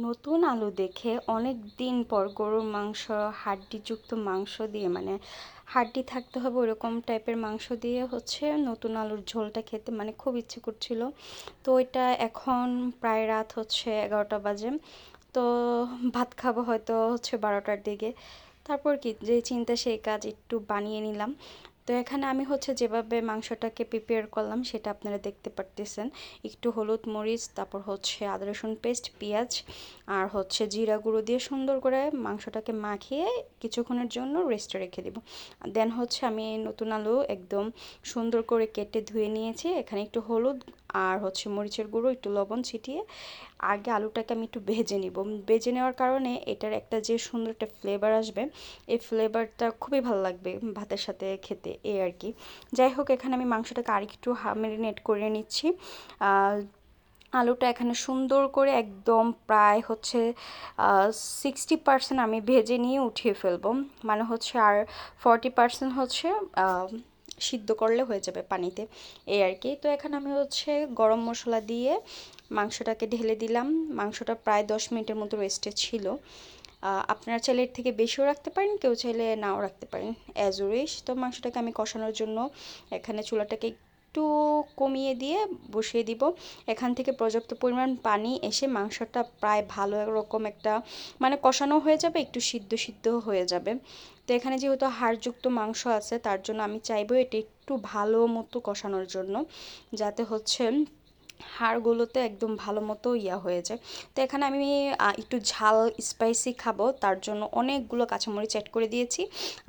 নতুন আলু দেখে অনেক দিন পর গরুর মাংস, হাড্ডিযুক্ত মাংস দিয়ে, মানে হাড্ডি থাকতে হবে ওরকম টাইপের মাংস দিয়ে হচ্ছে নতুন আলুর ঝোলটা খেতে মানে খুব ইচ্ছে করছিল। তো এটা এখন প্রায় রাত হচ্ছে 11টা বাজে। তো ভাত খাবো হয়তো হচ্ছে 12টার দিকে। তারপর কি যে চিন্তা সেই কাজ, একটু বানিয়ে নিলাম। তো এখানে আমি হচ্ছে যেভাবে মাংসটাকে প্রিপেয়ার করলাম সেটা আপনারা দেখতে পারতেছেন। একটু হলুদ মরিচ, তারপর হচ্ছে আদা রসুন পেস্ট, পেঁয়াজ আর হচ্ছে জিরা গুঁড়ো দিয়ে সুন্দর করে মাংসটাকে মাখিয়ে কিছুক্ষণের জন্য রেস্টে রেখে দেব। দেন হচ্ছে আমি নতুন আলু একদম সুন্দর করে কেটে ধুয়ে নিয়েছি। এখানে একটু হলুদ আর হচ্ছে মরিচের গুঁড়ো, একটু লবণ ছিটিয়ে আগে আলুটাকে আমি একটু ভেজে নিব। ভেজে নেওয়ার কারণে এটার একটা যে সুন্দর একটা ফ্লেভার আসবে, এই ফ্লেভারটা খুবই ভালো লাগবে ভাতের সাথে খেতে, এই আর কি। যাই হোক, এখানে আমি মাংসটাকে আরেকটু ম্যারিনেট করে নিচ্ছি। আলুটা এখানে সুন্দর করে একদম প্রায় হচ্ছে 60% আমি ভেজে নিয়ে উঠিয়ে ফেলবো। মানে হচ্ছে আর 40% হচ্ছে সিদ্ধ করলে হয়ে যাবে পানিতে, এই আর কি। তো এখানে আমি হচ্ছে গরম মশলা দিয়ে মাংসটাকে ঢেলে দিলাম। মাংসটা প্রায় 10 মিনিটের মতো রেস্টে ছিল। আপনারা চাইলে এর থেকে বেশিও রাখতে পারেন, কেউ চাইলে নাও রাখতে পারেন, অ্যাজ উইশ। তো মাংসটাকে আমি কষানোর জন্য এখানে চুলাটাকে একটু কমিয়ে দিয়ে বসিয়ে দিব। এখান থেকে পর্যাপ্ত পরিমাণ পানি এসে মাংসটা প্রায় ভালো রকম একটা মানে কষানো হয়ে যাবে, একটু সিদ্ধ সিদ্ধ হয়ে যাবে। তো এখানে যেহেতু হাড়যুক্ত মাংস আছে, তার জন্য আমি চাইবো এটা একটু ভালো মতো কষানোর জন্য, যাতে হচ্ছে হাড়গুলোতে একদম ভালো মতো হয়ে যায়। তো এখানে আমি একটু ঝাল স্পাইসি খাবো, তার জন্য অনেকগুলো কাঁচামরিচ অ্যাড করে দিয়েছি।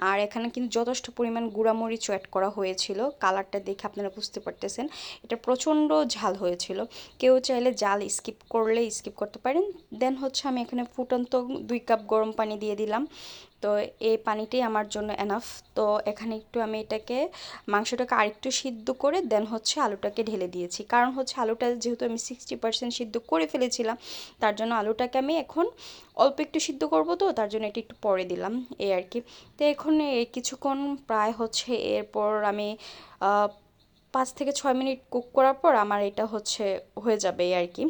আর এখানে কিন্তু যথেষ্ট পরিমাণ গুঁড়ামরিচও অ্যাড করা হয়েছিল, কালারটা দেখে আপনারা বুঝতে পারতেছেন এটা প্রচণ্ড ঝাল হয়েছিল। কেউ চাইলে জাল স্কিপ করলে স্কিপ করতে পারেন। দেন হচ্ছে আমি এখানে ফুটন্ত 2 কাপ গরম পানি দিয়ে দিলাম। তো এই পানিটাই আমার জন্য এনাফ। তো এখানে একটু আমি এটাকে মাংসটাকে আরেকটু সিদ্ধ করে দেন হচ্ছে আলুটাকে ঢেলে দিয়েছি, কারণ হচ্ছে আলুটা যেহেতু আমি 60% সিদ্ধ করে ফেলেছিলাম, তার জন্য আলুটাকে আমি এখন অল্প একটু সিদ্ধ করবো, তো তার জন্য এটা একটু পরে দিলাম, এই আর কি। তো এখন এই কিছুক্ষণ প্রায় হচ্ছে এরপর আমি 5 থেকে 6 মিনিট কুক করার পর আমার এটা হচ্ছে হয়ে যাবে, এই আর কি।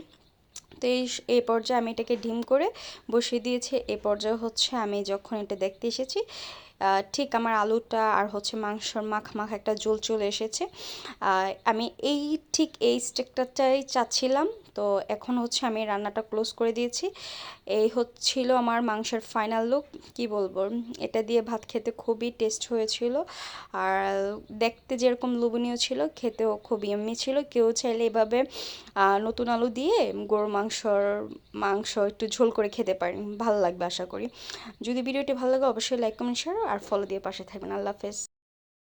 তো এই পর্যায়ে আমি এটাকে ডিম করে বসিয়ে দিয়েছি। এই পর্যায়ে হচ্ছে আমি যখন এটা দেখতে এসেছি, ঠিক আমার আলুটা আর হচ্ছে মাংসর মাখ একটা ঝোল চলে এসেছে। আমি ঠিক এই স্টেকটাই চাচ্ছিলাম। তো এখন হচ্ছে আমি রান্নাটা ক্লোজ করে দিয়েছি। এই হচ্ছিল আমার মাংসের ফাইনাল লুক। কি বলবো, এটা দিয়ে ভাত খেতে খুবই টেস্ট হয়েছিল। আর দেখতে যেরকম লোভনীয় ছিল, খেতেও খুব ইয়াম্মি ছিল। কেউ চাইলে এভাবে নতুন আলু দিয়ে গরুর মাংস একটু ঝোল করে খেতে পারেন, ভালো লাগবে আশা করি। যদি ভিডিওটি ভালো লাগে অবশ্যই লাইক কমেন্ট শেয়ার আর ফলো দিয়ে পাশে থাকবেন। আল্লাহ হাফেজ।